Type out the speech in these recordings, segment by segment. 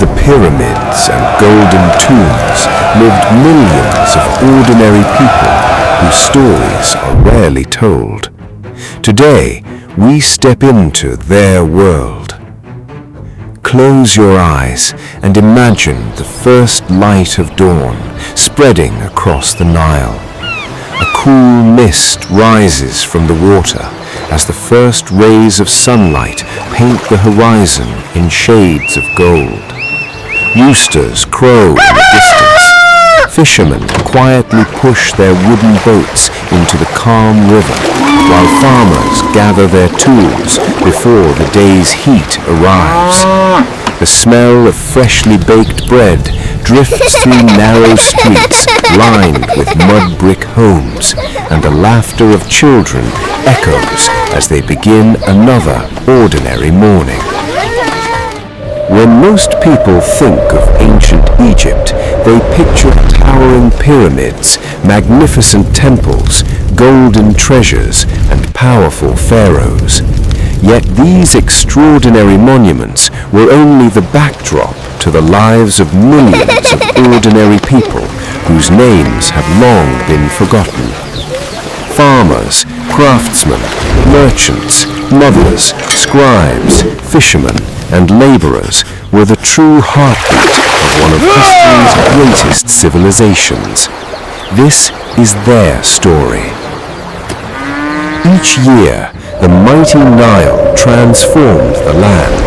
the pyramids and golden tombs lived millions of ordinary people whose stories are rarely told. Today, we step into their world. Close your eyes and imagine the first light of dawn spreading across the Nile. A cool mist rises from the water as the first rays of sunlight paint the horizon in shades of gold. Roosters crow in the distance. Fishermen quietly push their wooden boats into the calm river, while farmers gather their tools before the day's heat arrives. The smell of freshly baked bread drifts through narrow streets lined with mud brick homes, and the laughter of children echoes as they begin another ordinary morning. When most people think of ancient Egypt, they picture towering pyramids, magnificent temples, golden treasures, and powerful pharaohs. Yet these extraordinary monuments were only the backdrop to the lives of millions of ordinary people whose names have long been forgotten. Farmers, craftsmen, merchants, mothers, scribes, fishermen, and laborers were the true heartbeat of one of history's greatest civilizations. This is their story. Each year, the mighty Nile transformed the land.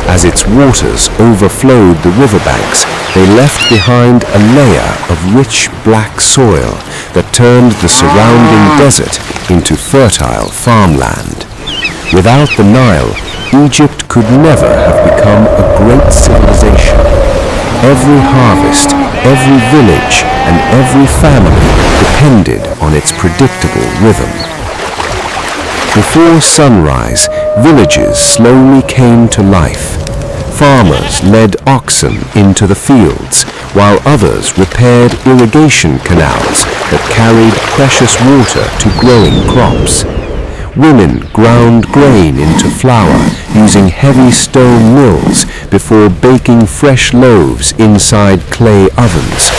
As its waters overflowed the riverbanks, they left behind a layer of rich black soil that turned the surrounding desert into fertile farmland. Without the Nile, Egypt could never have become a great civilization. Every harvest, every village, and every family depended on its predictable rhythm. Before sunrise, villages slowly came to life. Farmers led oxen into the fields, while others repaired irrigation canals that carried precious water to growing crops. Women ground grain into flour using heavy stone mills before baking fresh loaves inside clay ovens.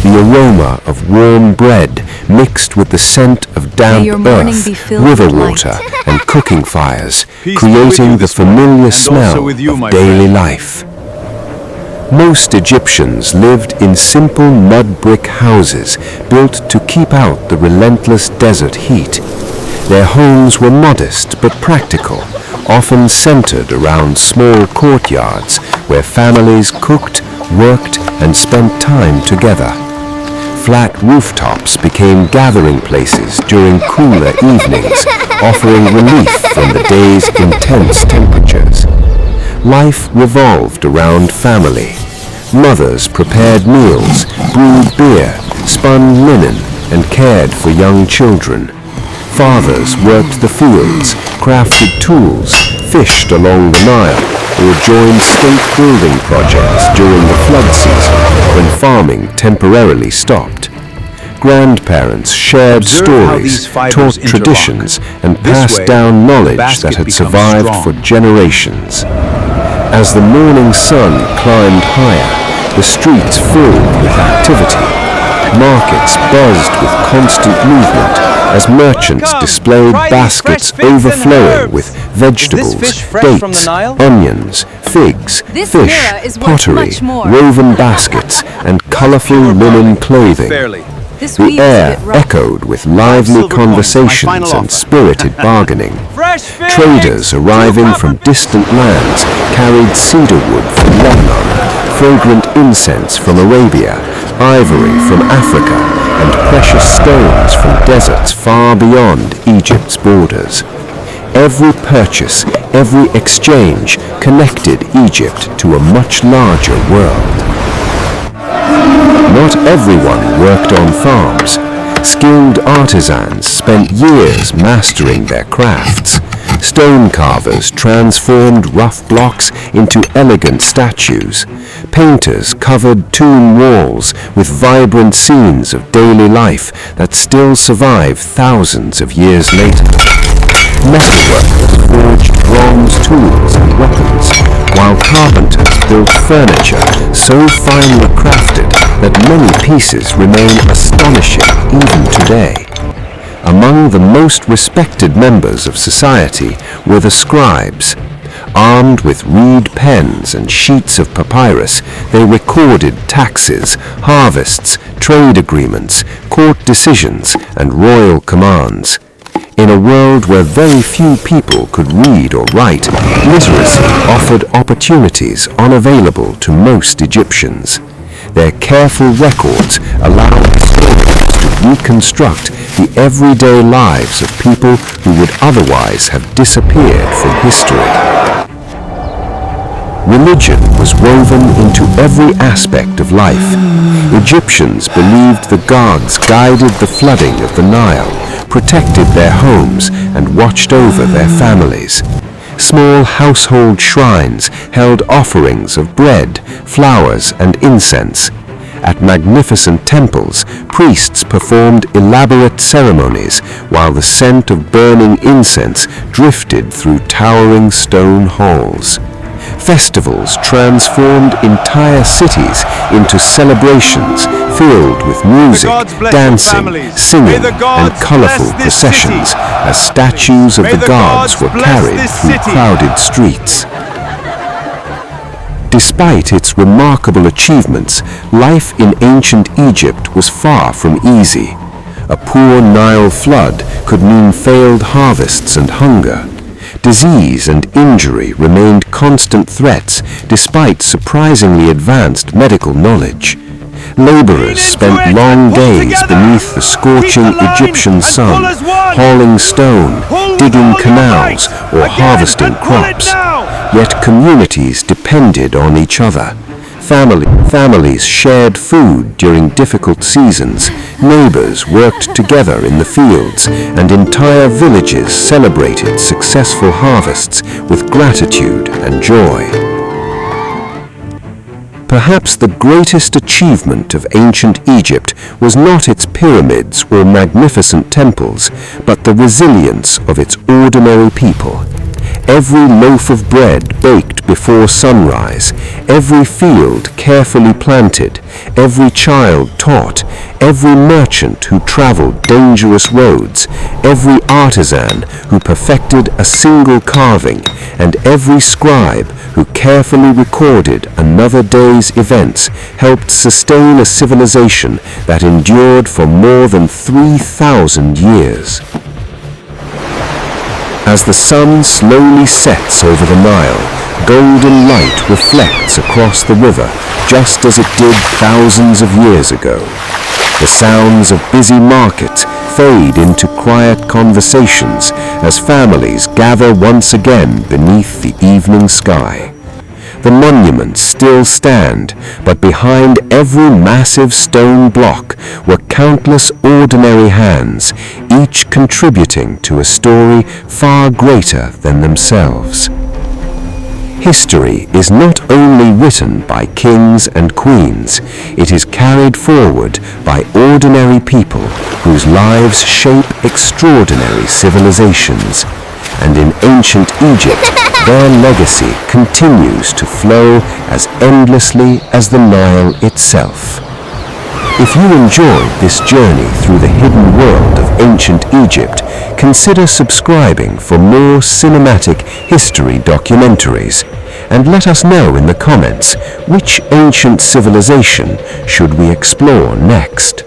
The aroma of warm bread mixed with the scent of damp earth, river water, and cooking fires, creating the familiar smell of daily life. Most Egyptians lived in simple mud brick houses built to keep out the relentless desert heat. Their homes were modest but practical, often centered around small courtyards where families cooked, worked, and spent time together. Flat rooftops became gathering places during cooler evenings, offering relief from the day's intense temperatures. Life revolved around family. Mothers prepared meals, brewed beer, spun linen, and cared for young children. Fathers worked the fields, crafted tools, fished along the Nile, or joined state building projects during the flood season when farming temporarily stopped. Grandparents shared stories, taught traditions, and passed down knowledge that had survived for generations. As the morning sun climbed higher, the streets filled with activity. Markets buzzed with constant movement as merchants displayed baskets overflowing with vegetables, dates, onions, figs, fish, pottery, woven baskets, and colorful linen clothing. The air echoed with lively conversations and spirited bargaining. Traders arriving from distant lands carried cedar wood from Lebanon, fragrant incense from Arabia, ivory from Africa, and precious stones from deserts far beyond Egypt's borders. Every purchase, every exchange connected Egypt to a much larger world. Not everyone worked on farms. Skilled artisans spent years mastering their crafts. Stone carvers transformed rough blocks into elegant statues. Painters covered tomb walls with vibrant scenes of daily life that still survive thousands of years later. Metalworkers forged bronze tools and weapons, while carpenters built furniture so finely crafted that many pieces remain astonishing even today. Among the most respected members of society were the scribes. Armed with reed pens and sheets of papyrus, they recorded taxes, harvests, trade agreements, court decisions, and royal commands. In a world where very few people could read or write, literacy offered opportunities unavailable to most Egyptians. Their careful records allowed historians to reconstruct the everyday lives of people who would otherwise have disappeared from history. Religion was woven into every aspect of life. Egyptians believed the gods guided the flooding of the Nile, protected their homes, and watched over their families. Small household shrines held offerings of bread, flowers, and incense. At magnificent temples, priests performed elaborate ceremonies, while the scent of burning incense drifted through towering stone halls. Festivals transformed entire cities into celebrations filled with music, dancing, singing, and colorful processions as statues of the gods were carried through crowded streets. Despite its remarkable achievements, life in ancient Egypt was far from easy. A poor Nile flood could mean failed harvests and hunger. Disease and injury remained constant threats despite surprisingly advanced medical knowledge. Laborers spent long days beneath the scorching Egyptian sun, hauling stone, digging canals, or harvesting crops. Yet communities depended on each other. Families shared food during difficult seasons, neighbors worked together in the fields, and entire villages celebrated successful harvests with gratitude and joy. Perhaps the greatest achievement of ancient Egypt was not its pyramids or magnificent temples, but the resilience of its ordinary people. Every loaf of bread baked before sunrise, every field carefully planted, every child taught, every merchant who traveled dangerous roads, every artisan who perfected a single carving, and every scribe who carefully recorded another day's events helped sustain a civilization that endured for more than 3,000 years. As the sun slowly sets over the Nile, golden light reflects across the river just as it did thousands of years ago. The sounds of busy markets fade into quiet conversations as families gather once again beneath the evening sky. The monuments still stand, but behind every massive stone block were countless ordinary hands, each contributing to a story far greater than themselves. History is not only written by kings and queens, it is carried forward by ordinary people whose lives shape extraordinary civilizations. And in ancient Egypt, their legacy continues to flow as endlessly as the Nile itself. If you enjoyed this journey through the hidden world of ancient Egypt, consider subscribing for more cinematic history documentaries, and let us know in the comments which ancient civilization should we explore next.